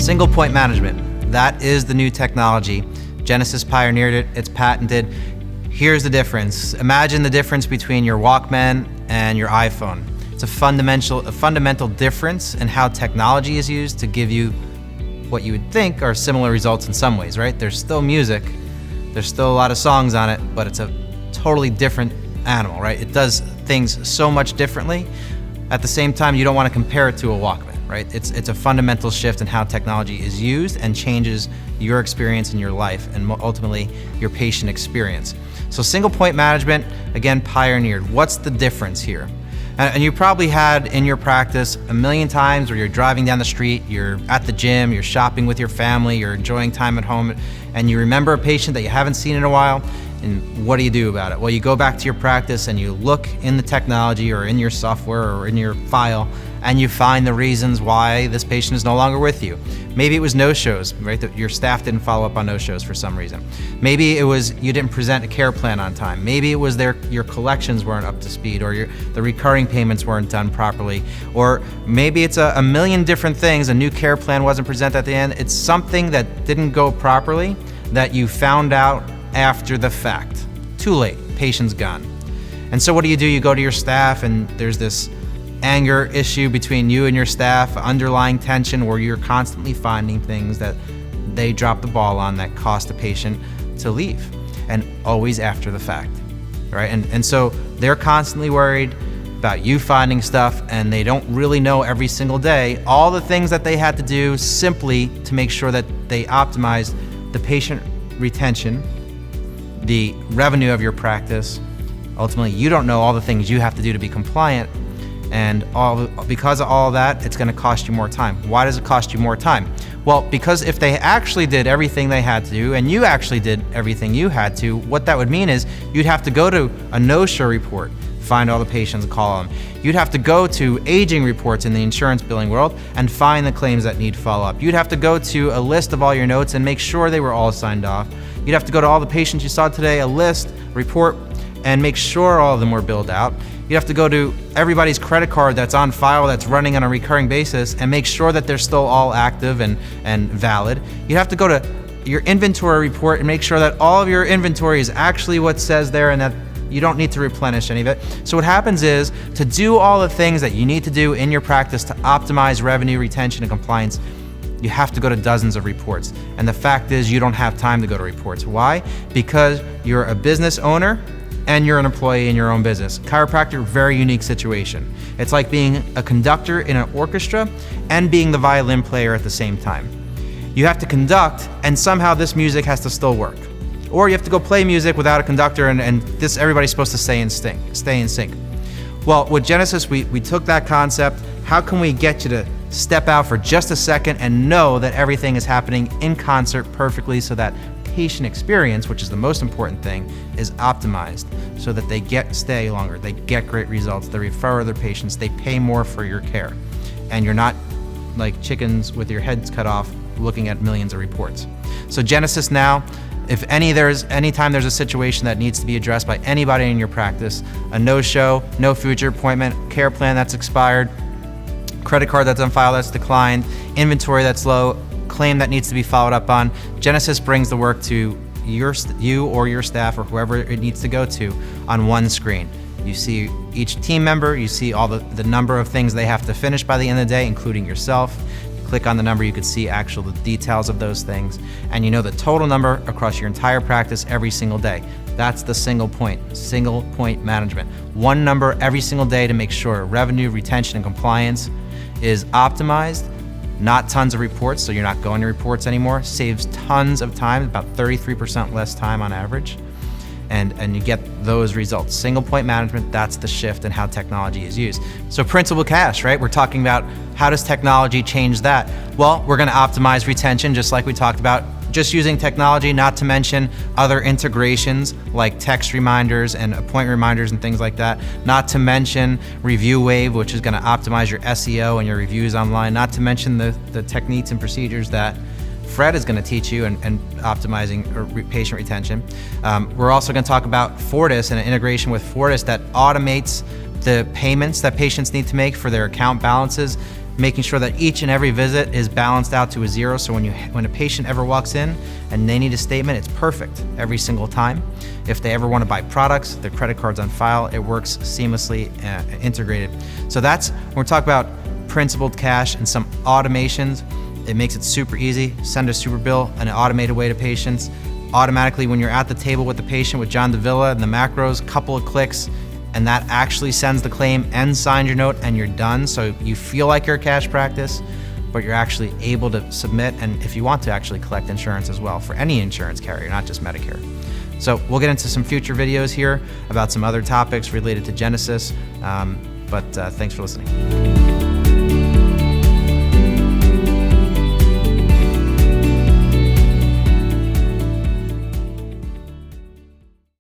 Single point management, that is the new technology. Genesis pioneered it, it's patented. Here's the difference. Imagine the difference between your Walkman and your iPhone. It's a fundamental difference in how technology is used to give you what you would think are similar results in some ways, right? There's still music, there's still a lot of songs on it, but it's a totally different animal, right? It does things so much differently. At the same time, you don't want to compare it to a Walkman, right? It's a fundamental shift in how technology is used and changes your experience in your life and ultimately your patient experience. So single point management, again, pioneered. What's the difference here? And you probably had in your practice a million times where you're driving down the street, you're at the gym, you're shopping with your family, you're enjoying time at home, and you remember a patient that you haven't seen in a while, and what do you do about it? Well, you go back to your practice and you look in the technology or in your software or in your file, and you find the reasons why this patient is no longer with you. Maybe it was no-shows, right? That your staff didn't follow up on no-shows for some reason. Maybe it was you didn't present a care plan on time. Maybe it was your collections weren't up to speed, or the recurring payments weren't done properly. Or maybe it's a million different things. A new care plan wasn't presented at the end. It's something that didn't go properly that you found out after the fact. Too late, patient's gone. And so what do? You go to your staff and there's this anger issue between you and your staff, underlying tension where you're constantly finding things that they dropped the ball on that cost the patient to leave, and always after the fact, right? And so they're constantly worried about you finding stuff, and they don't really know every single day all the things that they had to do simply to make sure that they optimized the patient retention, the revenue of your practice. Ultimately, you don't know all the things you have to do to be compliant, and because of all that, it's going to cost you more time. Why does it cost you more time? Well, because if they actually did everything they had to do, and you actually did everything you had to, what that would mean is you'd have to go to a no-show report, find all the patients and call them. You'd have to go to aging reports in the insurance billing world and find the claims that need follow-up. You'd have to go to a list of all your notes and make sure they were all signed off. You'd have to go to all the patients you saw today, a list, report, and make sure all of them were billed out. You have to go to everybody's credit card that's on file, that's running on a recurring basis, and make sure that they're still all active and valid. You have to go to your inventory report and make sure that all of your inventory is actually what says there and that you don't need to replenish any of it. So what happens is, to do all the things that you need to do in your practice to optimize revenue, retention, and compliance, you have to go to dozens of reports. And the fact is, you don't have time to go to reports. Why? Because you're a business owner and you're an employee in your own business. Chiropractor, very unique situation. It's like being a conductor in an orchestra and being the violin player at the same time. You have to conduct, and somehow this music has to still work. Or you have to go play music without a conductor, and this everybody's supposed to stay in sync. Well, with Genesis, we took that concept. How can we get you to step out for just a second and know that everything is happening in concert perfectly, so that patient experience, which is the most important thing, is optimized so that they stay longer, they get great results, they refer other patients, they pay more for your care, and you're not like chickens with your heads cut off looking at millions of reports. So Genesis now, anytime there's a situation that needs to be addressed by anybody in your practice, a no-show, no future appointment, care plan that's expired, credit card that's on file that's declined, inventory that's low, claim that needs to be followed up on, Genesis brings the work to you or your staff or whoever it needs to go to on one screen. You see each team member, you see all the number of things they have to finish by the end of the day, including yourself. Click on the number, you can see the details of those things, and you know the total number across your entire practice every single day. That's the single point management. One number every single day to make sure revenue, retention, and compliance is optimized. Not tons of reports, so you're not going to reports anymore. Saves tons of time, about 33% less time on average. And you get those results. Single point management, that's the shift in how technology is used. So principal cash, right? We're talking about how does technology change that? Well, we're gonna optimize retention just like we talked about, just using technology, not to mention other integrations like text reminders and appointment reminders and things like that. Not to mention Review Wave, which is gonna optimize your SEO and your reviews online. Not to mention the techniques and procedures that Fred is going to teach you and optimizing patient retention. We're also going to talk about Fortis and an integration with Fortis that automates the payments that patients need to make for their account balances, making sure that each and every visit is balanced out to a zero. So when a patient ever walks in and they need a statement, it's perfect every single time. If they ever want to buy products, their credit card's on file, it works seamlessly integrated. So that's when we're talking about principled cash and some automations. It makes it super easy. Send a super bill in an automated way to patients. Automatically, when you're at the table with the patient with John Davila and the macros, couple of clicks, and that actually sends the claim and signs your note, and you're done. So you feel like you're a cash practice, but you're actually able to submit, and if you want to actually collect insurance as well for any insurance carrier, not just Medicare. So we'll get into some future videos here about some other topics related to Genesis, but thanks for listening.